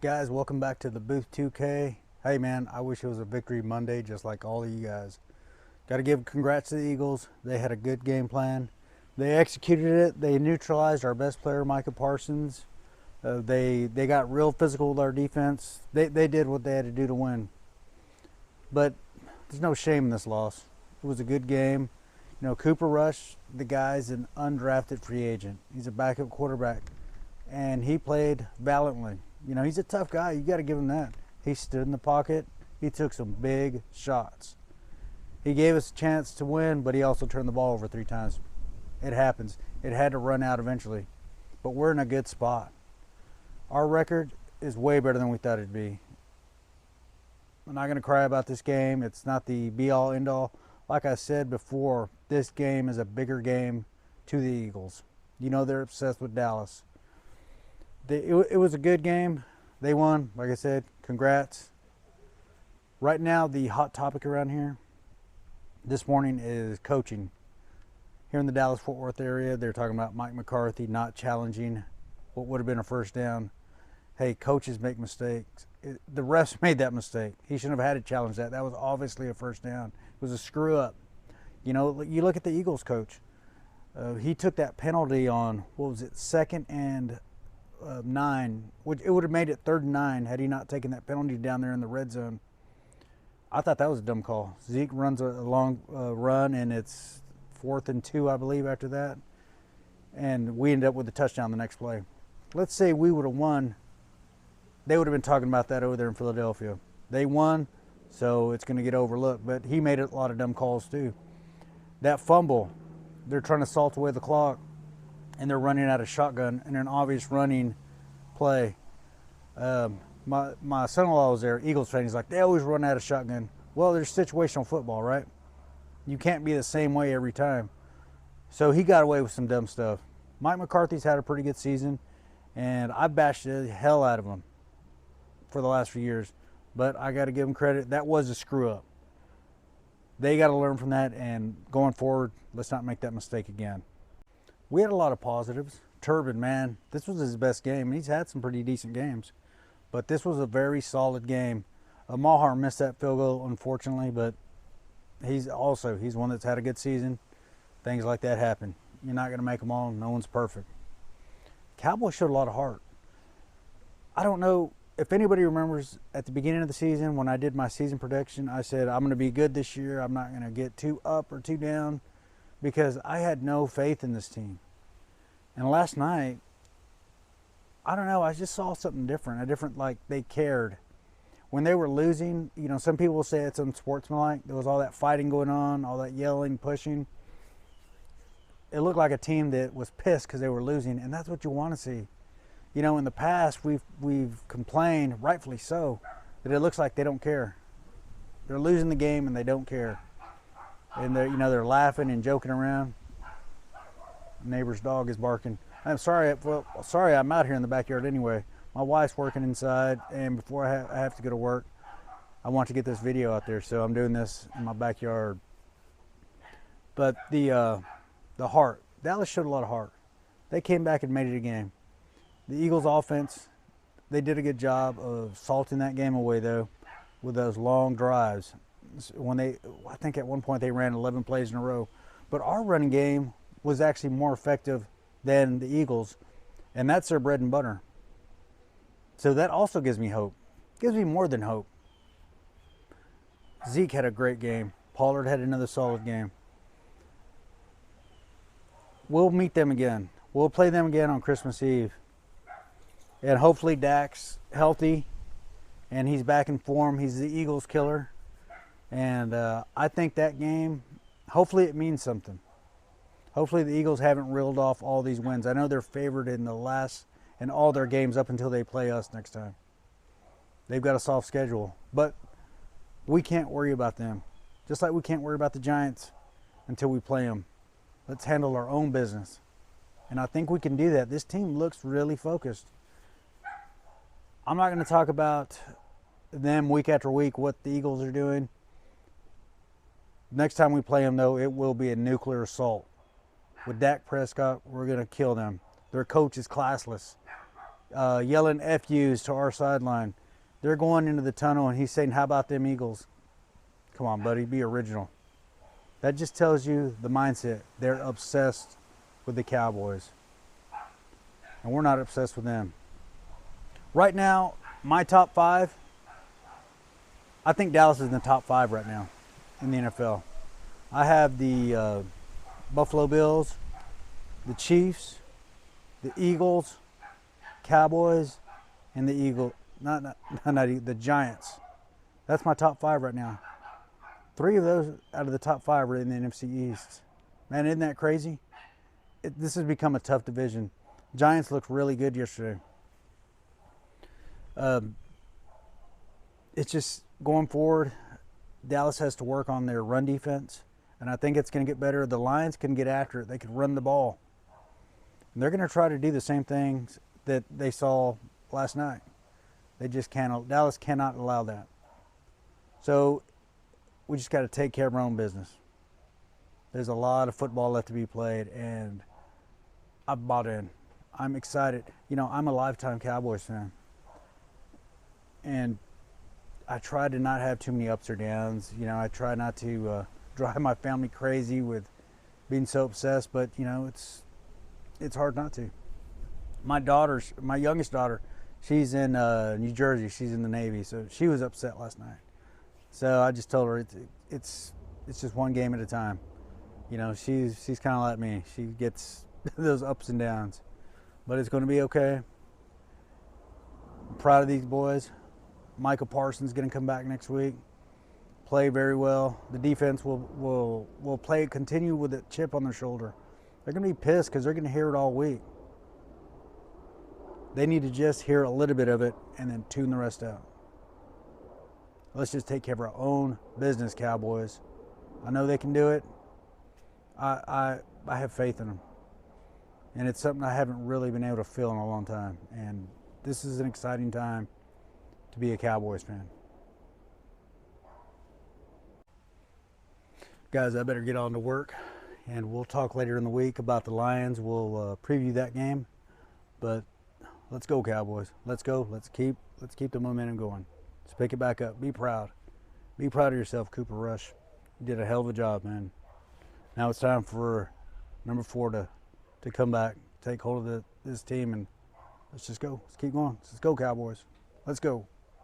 Guys, welcome back to the Booth 2K. Hey man, I wish it was a victory Monday just like all of you guys. Got to give congrats to the Eagles. They had a good game plan. They executed it. They neutralized our best player, Micah Parsons. They got real physical with our defense. They did what they had to do to win. But there's no shame in this loss. It was a good game. You know, Cooper Rush, the guy's an undrafted free agent. He's a backup quarterback, and he played valiantly. You know, he's a tough guy. You got to give him that. He stood in the pocket. He took some big shots. He gave us a chance to win, but he also turned the ball over 3 times. It happens. It had to run out eventually. But we're in a good spot. Our record is way better than we thought it'd be. I'm not going to cry about this game. It's not the be-all, end-all. Like I said before, this game is a bigger game to the Eagles. You know they're obsessed with Dallas. It was a good game. They won. Like I said, congrats. Right now, the hot topic around here this morning is coaching. Here in the Dallas-Fort Worth area, they're talking about Mike McCarthy not challenging what would have been a first down. Hey, coaches make mistakes. The refs made that mistake. He shouldn't have had to challenge that. That was obviously a first down. It was a screw up. You know, you look at the Eagles coach. He took that penalty on, what was it, 2nd and 9. It would have made it 3rd and 9 had he not taken that penalty down there in the red zone. I thought that was a dumb call. Zeke runs a long run, and it's 4th and 2, I believe, after that. And we ended up with a touchdown the next play. Let's say we would have won. They would have been talking about that over there in Philadelphia. They won, so it's going to get overlooked. But he made a lot of dumb calls too. That fumble, they're trying to salt away the clock, and they're running out of shotgun in an obvious running play. My son-in-law was there, Eagles fan. He's like, they always run out of shotgun. Well, there's situational football, right? You can't be the same way every time. So he got away with some dumb stuff. Mike McCarthy's had a pretty good season, and I bashed the hell out of him for the last few years. But I got to give him credit. That was a screw-up. They got to learn from that, and going forward, let's not make that mistake again. We had a lot of positives. Turbin, man, this was his best game. He's had some pretty decent games, but this was a very solid game. Maher missed that field goal, unfortunately, but he's one that's had a good season. Things like that happen. You're not going to make them all. No one's perfect. Cowboys showed a lot of heart. I don't know if anybody remembers at the beginning of the season when I did my season prediction, I said I'm going to be good this year. I'm not going to get too up or too down because I had no faith in this team. And last night, I don't know, I just saw something different, like they cared. When they were losing, you know, some people will say it's unsportsmanlike. There was all that fighting going on, all that yelling, pushing. It looked like a team that was pissed because they were losing, and that's what you want to see. You know, in the past, we've complained, rightfully so, that it looks like they don't care. They're losing the game and they don't care. And they're laughing and joking around. Neighbor's dog is barking. I'm sorry. Sorry, I'm out here in the backyard anyway. My wife's working inside, and before I have to go to work, I want to get this video out there, so I'm doing this in my backyard. But the heart, Dallas showed a lot of heart. They came back and made it a game. The Eagles' offense, they did a good job of salting that game away though, with those long drives. I think at one point they ran 11 plays in a row, but our running game was actually more effective than the Eagles, and that's their bread and butter. So that also gives me hope. Gives me more than hope. Zeke had a great game. Pollard had another solid game. We'll meet them again. We'll play them again on Christmas Eve. And hopefully Dak's healthy and he's back in form. He's the Eagles killer. And I think that game, hopefully it means something. Hopefully the Eagles haven't reeled off all these wins. I know they're favored in all their games up until they play us next time. They've got a soft schedule. But we can't worry about them. Just like we can't worry about the Giants until we play them. Let's handle our own business. And I think we can do that. This team looks really focused. I'm not going to talk about them week after week, what the Eagles are doing. Next time we play them, though, it will be a nuclear assault. With Dak Prescott, we're going to kill them. Their coach is classless. yelling FUs to our sideline. They're going into the tunnel, and he's saying, "How about them Eagles?" Come on, buddy, be original. That just tells you the mindset. They're obsessed with the Cowboys, and we're not obsessed with them. Right now, my top five, I think Dallas is in the top five right now in the NFL. I have the Buffalo Bills, the Chiefs, the Eagles, Cowboys, and the the Giants. That's my top five right now. 3 of those out of the top 5 are in the NFC East. Man, isn't that crazy? This has become a tough division. Giants looked really good yesterday. It's just going forward, Dallas has to work on their run defense, and I think it's going to get better. The Lions can get after it. They can run the ball. And they're going to try to do the same things that they saw last night. They just can't. Dallas cannot allow that. So we just got to take care of our own business. There's a lot of football left to be played, and I've bought in. I'm excited. You know, I'm a lifetime Cowboys fan, and I try to not have too many ups or downs. You know, I try not to drive my family crazy with being so obsessed, but you know, it's hard not to. My youngest daughter, she's in New Jersey. She's in the Navy, so she was upset last night. So I just told her it's just one game at a time. You know, she's kind of like me. She gets those ups and downs, but it's going to be okay. I'm proud of these boys. Michael Parsons is going to come back next week, play very well. The defense will continue with a chip on their shoulder. They're going to be pissed because they're going to hear it all week. They need to just hear a little bit of it and then tune the rest out. Let's just take care of our own business, Cowboys. I know they can do it. I have faith in them. And it's something I haven't really been able to feel in a long time. And this is an exciting time to be a Cowboys fan. Guys, I better get on to work. And we'll talk later in the week about the Lions. We'll preview that game. But let's go, Cowboys. Let's go. Let's keep the momentum going. Let's pick it back up. Be proud. Be proud of yourself, Cooper Rush. You did a hell of a job, man. Now it's time for number 4 to come back, take hold of this team, and let's just go. Let's keep going. Let's go, Cowboys. Let's go.